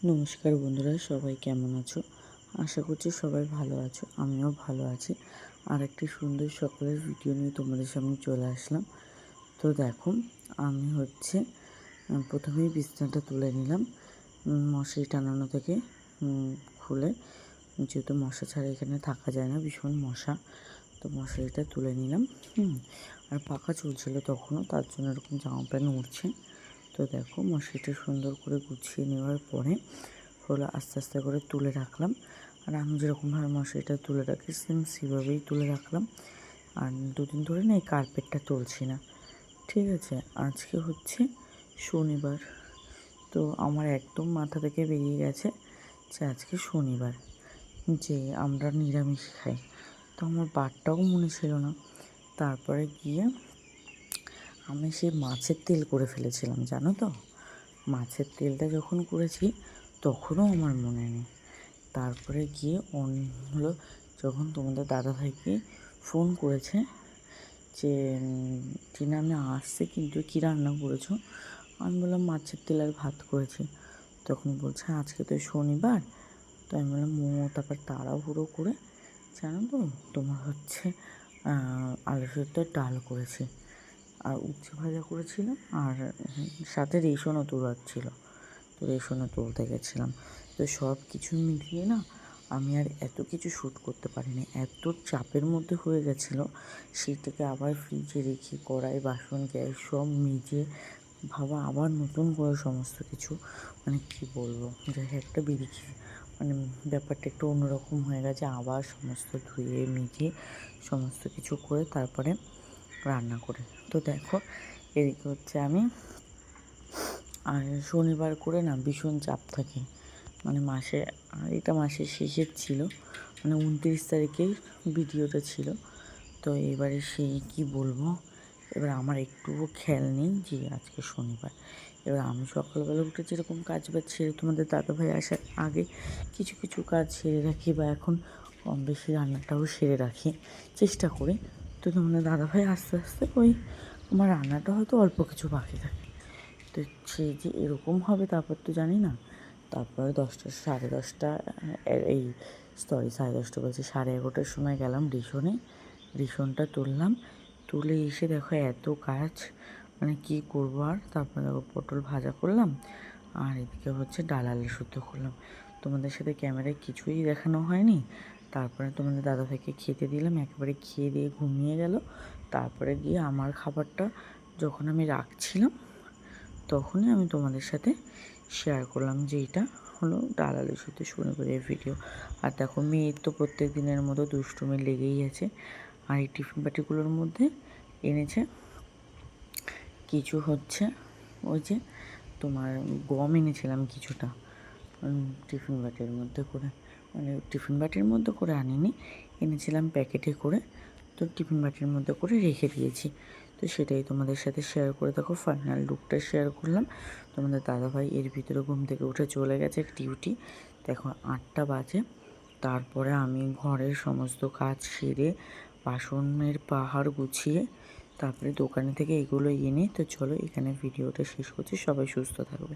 নমস্কার বন্ধুরা, সবাই কেমন আছো? আশা করছি সবাই ভালো আছো, আমিও ভালো আছি। আর একটি সুন্দর সকালের ভিডিও নিয়ে তোমাদের সামনে চলে আসলাম। তো দেখো, আমি প্রথমেই বিছানাটা তুলে নিলাম, মশারি টানানো থেকে খুলে, যেহেতু মশা ছাড়া এখানে থাকা যায় না, ভীষণ মশা। তো মশারিটা তুলে নিলাম। আর পাখা চলছিল তখনও, তার জন্য এরকম জামা প্যান্ট উঠছে। তো দেখো, মশারিটা সুন্দর করে গুছিয়ে নেওয়ার পরে আস্তে আস্তে করে তুলে রাখলাম। আর আমি যেরকমভাবে মশারিটা তুলে রাখি সেভাবেই তুলে রাখলাম। আর দুদিন ধরে না এই কার্পেটটা তুলছি না। ঠিক আছে, আজকে শনিবার। তো আমার একদম মাথা থেকে বেরিয়ে গেছে যে আজকে শনিবার, যে আমরা নিরামিষ খাই। তো আমার বারটাও মনে ছিল না। তারপরে গিয়ে আমি সেই মাছের তেল করে ফেলেছিলাম, জানো তো। মাছের তেলটা যখন করেছি তখনও আমার মনে নেই। তারপরে গিয়ে হলো যখন তোমাদের দাদাভাইকে ফোন করেছে যে টিনা আমি আসছি, কিন্তু কী রান্না করেছো। আমি বললাম মাছের তেল আর ভাত করেছি। তখন বলছে আজকে তো শনিবার। তো আমি বললাম তারপর তাড়াহুড়ো করে, জানো তো, তোমার আলু সেদ্ধ ডাল করেছি, আর উচ্ছে ভাজা করেছিলাম, আর সাথে রেশনও তোলাচ্ছিল। তো রেশনও তুলতে গেছিলাম। তো সব কিছু মিলিয়ে না আমি আর এত কিছু শ্যুট করতে পারিনি, এত চাপের মধ্যে হয়ে গেছিলো। সেইটাকে আবার ফ্রিজে রেখে কড়াই বাসন গ্যাস সব মেজে ভাবা আবার নতুন করে সমস্ত কিছু, মানে কী বলবো, যাই একটা বেরিয়েছে, মানে ব্যাপারটা একটু অন্যরকম হয়ে গেছে। আবার সমস্ত ধুয়ে মেজে সমস্ত কিছু করে তারপরে রান্না করে। তো দেখো, এদিকে আমি, আর শনিবার করে না ভীষণ চাপ থাকে, মানে এটা মাসের শেষের ছিল, মানে 29 তারিখেই ভিডিওটা ছিল। তো এবারে কী বলবো, এবার আমার একটুও খেয়াল নেই যে আজকে শনিবার। এবার আমি সকালবেলা উঠে যেরকম কাজ বাজ ছেড়ে তোমাদের দাদাভাই আসার আগে কিছু কিছু কাজ সেরে রাখি, বা এখন কম বেশি রান্নাটাও সেরে রাখি, চেষ্টা করি। তো তোমাদের দাদাভাই আস্তে আস্তে আমার রান্নাটা হয়তো অল্প কিছু বাকি থাকে। তো সে যে এরকম হবে তারপর তো জানি না। তারপরে 10টা 10:30, এই 10:30 বলছি, 11:30টার সময় গেলাম রেশনটা তুললাম। তুলে এসে দেখো এত কাজ, মানে কী করবো আর। তারপরে দেখো পটল ভাজা করলাম, আর এদিকে ডাল আলু সেদ্ধ করলাম। তোমাদের সাথে ক্যামেরায় কিছুই দেখানো হয়নি। তারপরে তোমাদের দাদাভাইকে খেতে দিলাম, একেবারে খেয়ে দিয়ে ঘুমিয়ে গেল। তারপরে গিয়ে আমার খাবারটা যখন আমি রাখছিলাম তখনই আমি তোমাদের সাথে শেয়ার করলাম যে এটা হলো ডাল আলু সেদ্ধ শনিবারের ভিডিও। আর দেখো, মেয়ের তো প্রত্যেক দিনের মতো দুষ্টুমি লেগেই আছে। আর এই টিফিন বাটিগুলোর মধ্যে এনেছে কিছু ওই যে তোমার গম এনেছিলাম কিছুটা, টিফিন বাটির মধ্যে করে, মানে টিফিন বাটির মধ্যে করে আনিনি, এনেছিলাম প্যাকেটে করে। তো টিফিন বাটির মধ্যে করে রেখে দিয়েছি। তো সেটাই তোমাদের সাথে শেয়ার করে দেখো, ফাইনাল লুকটা শেয়ার করলাম। তোমাদের দাদাভাই এর ভিতরে ঘুম থেকে উঠে চলে গেছে ডিউটি। দেখো 8টা বাজে। তারপরে আমি ঘরের সমস্ত কাজ সেরে বাসনের পাহাড় গুছিয়ে তারপরে দোকানে থেকে এগুলো এনে, তো চলো এখানে ভিডিওটা শেষ করছি। সবাই সুস্থ থাকবে।